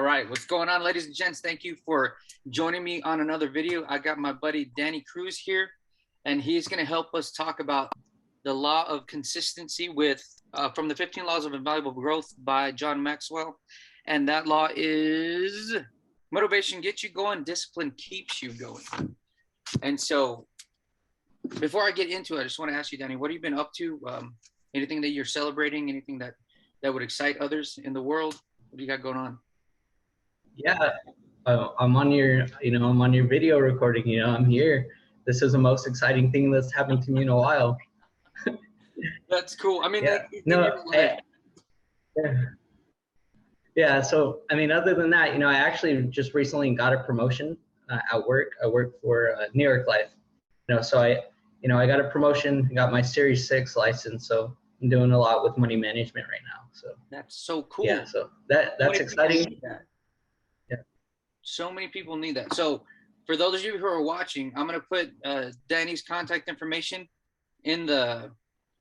right, what's going on, ladies and gents? Thank you for joining me on another video. I got my buddy Dscruz here, and he's going to help us talk about the law of consistency with from the 15 Laws of Invaluable Growth by John Maxwell. And that law is motivation gets you going, discipline keeps you going. And so before I get into it, I just want to ask you, Danny, what have you been up to? Anything that you're celebrating, anything that would excite others in the world? What do you got going on? Yeah, I'm on your, I'm on your video recording. I'm here. This is the most exciting thing that's happened to me in a while. That's cool. I mean, yeah. So, I mean, other than that, I actually just recently got a promotion at work. I work for New York Life. So I got a promotion, got my Series 6 license. So I'm doing a lot with money management right now. So that's so cool. Yeah. So that's exciting. So many people need that. So for those of you who are watching, I'm going to put Danny's contact information in the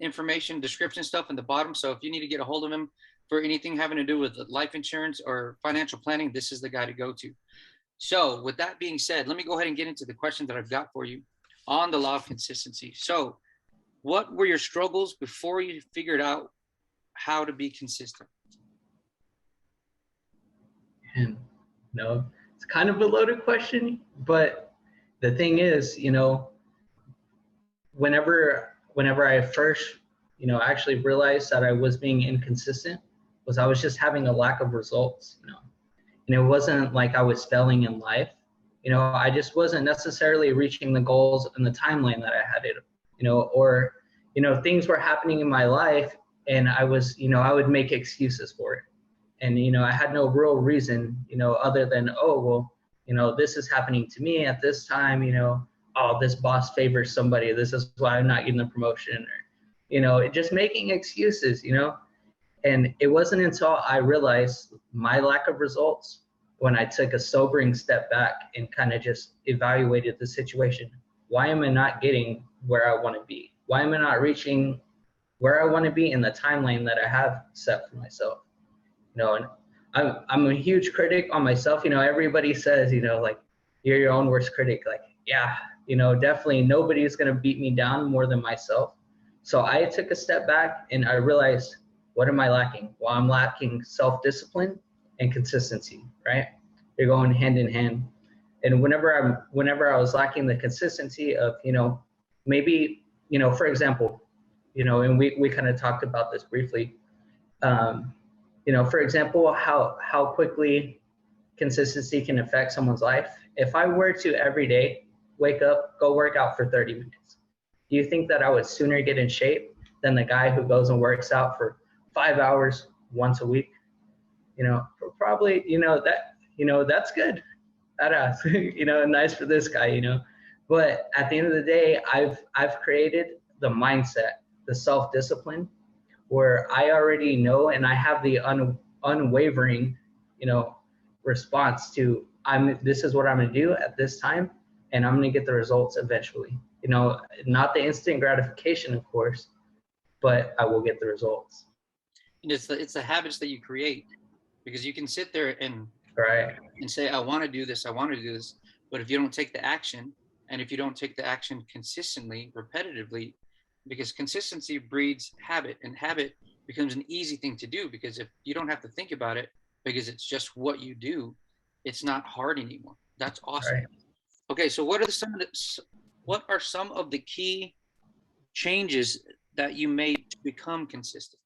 information description stuff in the bottom. So if you need to get a hold of him for anything having to do with life insurance or financial planning, this is the guy to go to. So with that being said, let me go ahead and get into the question that I've got for you on the law of consistency. So what were your struggles before you figured out how to be consistent? And it's kind of a loaded question, but the thing is, whenever I first, actually realized that I was being inconsistent, was I was just having a lack of results, and it wasn't like I was failing in life. I just wasn't necessarily reaching the goals in the timeline that I had it, or, things were happening in my life and I was, I would make excuses for it. And, I had no real reason, other than, oh, well, this is happening to me at this time, oh, this boss favors somebody. This is why I'm not getting the promotion, or, just making excuses, And it wasn't until I realized my lack of results when I took a sobering step back and kind of just evaluated the situation. Why am I not getting where I want to be? Why am I not where I want to be in the timeline that I have set for myself? And I'm a huge critic on myself. Everybody says, like, you're your own worst critic. Like, yeah, definitely nobody's going to beat me down more than myself. So I took a step back and I realized, what am I lacking? Well, I'm lacking self-discipline and consistency, right? They're going hand in hand. And whenever I was lacking the consistency of, maybe, for example, and we kind of talked about this briefly, for example, how quickly consistency can affect someone's life. If I were to every day wake up, go work out for 30 minutes, do you think that I would sooner get in shape than the guy who goes and works out for 5 hours once a week? Probably, that's good. Badass, nice for this guy, But at the end of the day, I've created the mindset, the self-discipline, where I already know and I have the unwavering, response to this is what I'm going to do at this time, and I'm going to get the results eventually. Not the instant gratification, of course, but I will get the results. And it's the habits that you create, because you can sit there and say, I want to do this, but if you don't take the action, and if you don't take the action consistently, repetitively, because consistency breeds habit, and habit becomes an easy thing to do, because if you don't have to think about it, because it's just what you do, it's not hard anymore. That's awesome. Right. Okay, so what are some of the key changes that you made to become consistent?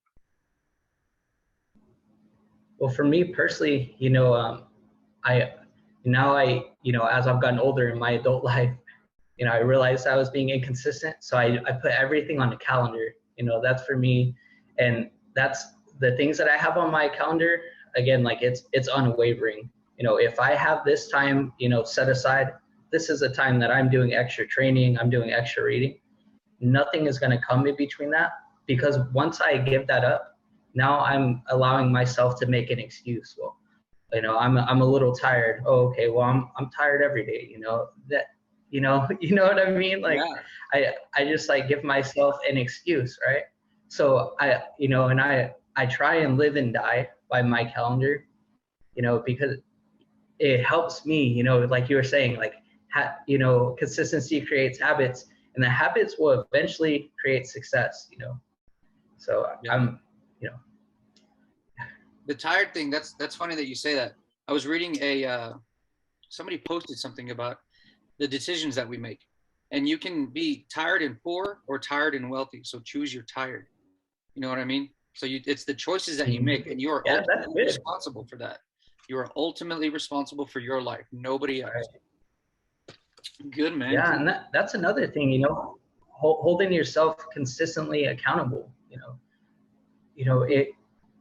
Well, for me personally, as I've gotten older in my adult life, I realized I was being inconsistent. So I put everything on the calendar, that's for me. And that's the things that I have on my calendar. Again, like it's unwavering. If I have this time, set aside, this is a time that I'm doing extra training, I'm doing extra reading. Nothing is going to come in between that, because once I give that up, now I'm allowing myself to make an excuse. Well, I'm a little tired. Oh, okay. Well, I'm tired every day. You know what I mean? Like, yeah. I just like give myself an excuse, right? So I try and live and die by my calendar, because it helps me, you know, like you were saying, like, you know, consistency creates habits, and the habits will eventually create success, you know. So yeah. I'm, you know. The tired thing, that's funny that you say that. I was reading somebody posted something about the decisions that we make. And you can be tired and poor or tired and wealthy. So choose your tired. You know what I mean? So it's the choices that you make, and you are ultimately responsible for that. You are ultimately responsible for your life, nobody else. Right. Good, man. Yeah, and that's another thing, you know, holding yourself consistently accountable. You know,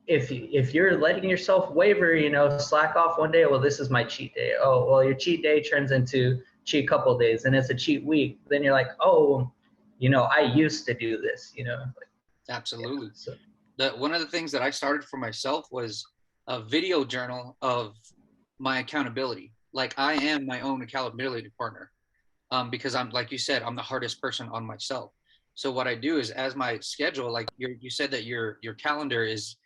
if you're letting yourself waver, you know, slack off one day, well, this is my cheat day. Oh, well, your cheat day turns into cheat couple days, and it's a cheat week. Then you're like, oh, you know, I used to do this, you know. Absolutely. Yeah, so. One of the things that I started for myself was a video journal of my accountability. Like, I am my own accountability partner, because I'm, like you said, I'm the hardest person on myself. So what I do is, as my schedule, like you said that your calendar is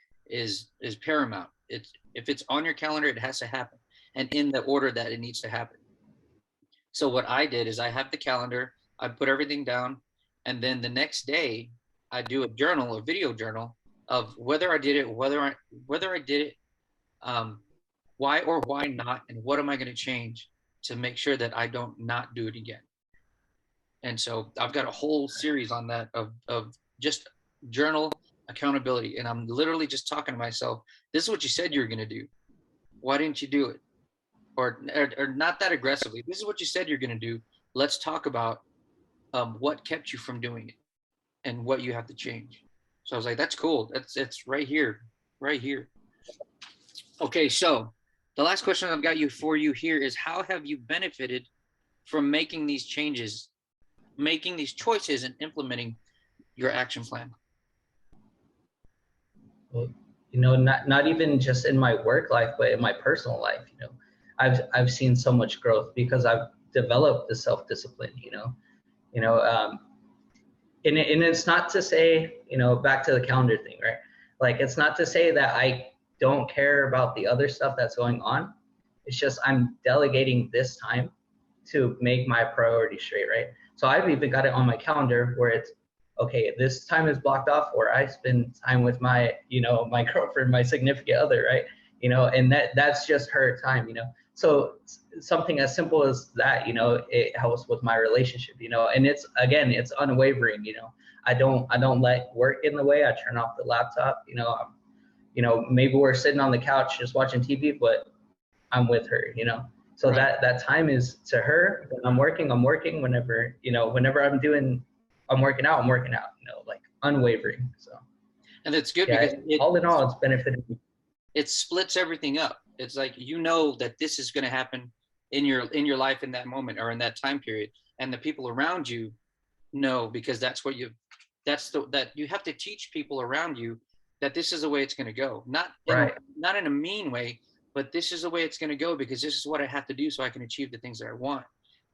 paramount. If it's on your calendar, it has to happen, and in the order that it needs to happen. So what I did is, I have the calendar, I put everything down, and then the next day I do a journal, a video journal of whether I did it, whether I did it, why or why not, and what am I going to change to make sure that I don't not do it again. And so I've got a whole series on that of just journal accountability. And I'm literally just talking to myself, this is what you said you were going to do. Why didn't you do it? Or not that aggressively. This is what you said you're going to do. Let's talk about what kept you from doing it and what you have to change. So I was like, that's cool. It's right here, right here. Okay, so the last question I've got for you here is, how have you benefited from making these changes, making these choices, and implementing your action plan? Well, you know, not even just in my work life, but in my personal life, you know, I've seen so much growth because I've developed the self-discipline, you know, and it's not to say, you know, back to the calendar thing, right? Like, it's not to say that I don't care about the other stuff that's going on. It's just I'm delegating this time to make my priority straight, right? So I've even got it on my calendar where it's, okay, this time is blocked off where I spend time with my, you know, my girlfriend, my significant other, right? You know, and that's just her time, you know. So something as simple as that, you know, it helps with my relationship, you know, and it's unwavering, you know. I don't let work get in the way. I turn off the laptop, you know, maybe we're sitting on the couch just watching TV, but I'm with her, you know. So right. that time is to her. When I'm working, whenever, you know, whenever I'm working out, you know, like unwavering. So. And it's good, yeah, because all in all, it's benefited me. It splits everything up. It's like, you know, that this is going to happen in your life in that moment or in that time period, and the people around you know, because that's what you have to teach people around you that this is the way it's going to go. Not in a mean way, but this is the way it's going to go, because this is what I have to do so I can achieve the things that I want.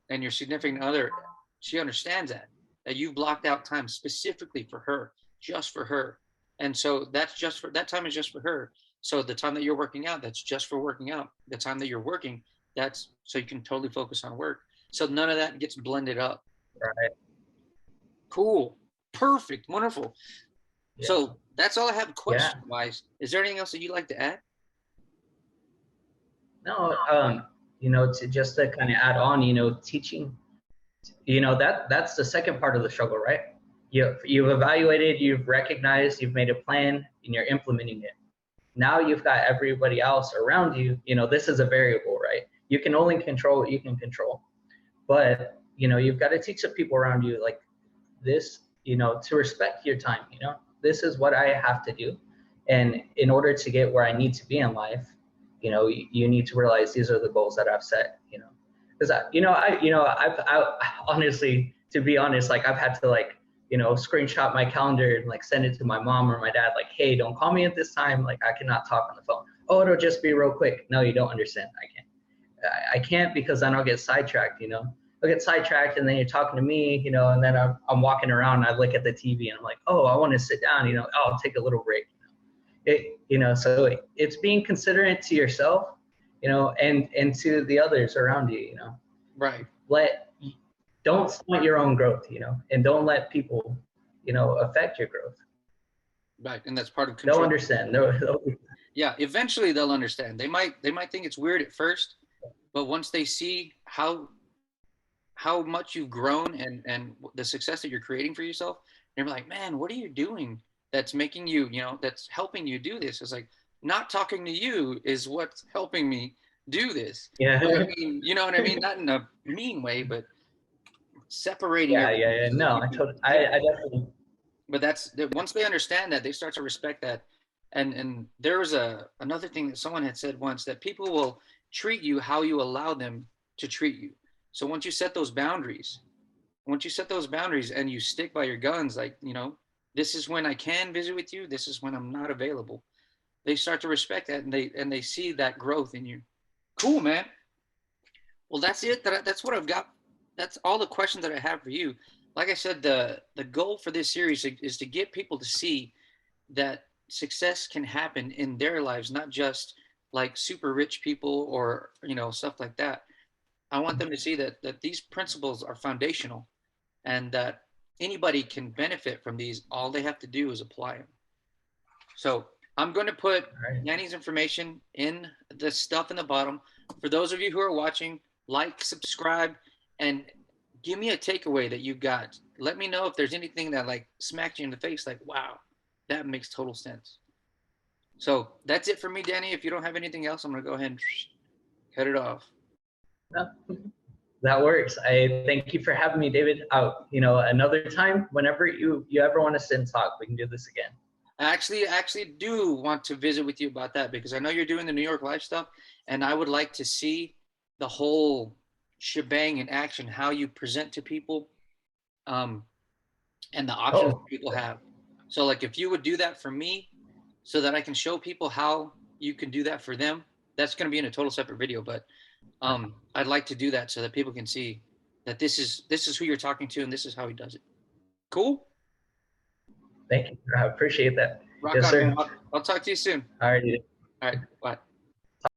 And your significant other, she understands that you've blocked out time specifically for her, just for her. And so that time is just for her. So the time that you're working out, that's just for working out. The time that you're working, that's so you can totally focus on work. So none of that gets blended up. Right. Cool. Perfect. Wonderful. Yeah. So that's all I have question-wise. Yeah. Is there anything else that you'd like to add? No, you know, to kind of add on, you know, teaching, you know, that's the second part of the struggle, right? You've evaluated, you've recognized, you've made a plan, and you're implementing it. Now you've got everybody else around you. You know, this is a variable, right? You can only control what you can control. But, you know, you've got to teach the people around you, like, this, you know, to respect your time. You know, this is what I have to do. And in order to get where I need to be in life, you know, you need to realize these are the goals that I've set, you know. Because, I've honestly, to be honest, like, I've had to, like, you know, screenshot my calendar and, like, send it to my mom or my dad, like, hey, don't call me at this time. Like, I cannot talk on the phone. Oh, it'll just be real quick. No, you don't understand. I can't because then I'll get sidetracked, you know. I'll get sidetracked, and then you're talking to me, you know, and then I'm walking around and I look at the TV and I'm like, oh, I want to sit down, you know, I'll take a little break. You know, so it's being considerate to yourself you know, and to the others around you, you know. Right. Don't stunt your own growth, you know, and don't let people, you know, affect your growth. Right, and that's part of control. They'll understand. Yeah, eventually they'll understand. They might think it's weird at first, but once they see how much you've grown and the success that you're creating for yourself, they're like, man, what are you doing that's making you, you know, that's helping you do this? It's like, not talking to you is what's helping me do this. Yeah. I mean, you know what I mean? Not in a mean way, but separating. Yeah. No, I definitely. But that's once they understand that, they start to respect that. And there was another thing that someone had said once, that people will treat you how you allow them to treat you. So once you set those boundaries and you stick by your guns, like, you know, this is when I can visit with you, this is when I'm not available, they start to respect that, and they see that growth in you. Cool, man. Well, that's it. That's what I've got. That's all the questions that I have for you. Like I said, the goal for this series is to get people to see that success can happen in their lives, not just like super rich people or, you know, stuff like that. I want them to see that these principles are foundational, and that anybody can benefit from these. All they have to do is apply them. So I'm going to put Danny's information in the stuff in the bottom. For those of you who are watching, like, subscribe, and give me a takeaway that you got. Let me know if there's anything that like smacked you in the face, like, wow, that makes total sense. So that's it for me, Danny. If you don't have anything else, I'm going to go ahead and cut it off. No, that works. I thank you for having me, David. You know, another time, whenever you ever want to sit and talk, we can do this again. I actually do want to visit with you about that, because I know you're doing the New York Life stuff, and I would like to see the whole shebang in action, how you present to people, and the options people have. So like, if you would do that for me so that I can show people how you can do that for them, that's going to be in a total separate video, but I'd like to do that so that people can see that this is who you're talking to, and this is how he does it. Cool? Thank you. I appreciate that. Rock on, sir. I'll talk to you soon. All right. All right. Bye.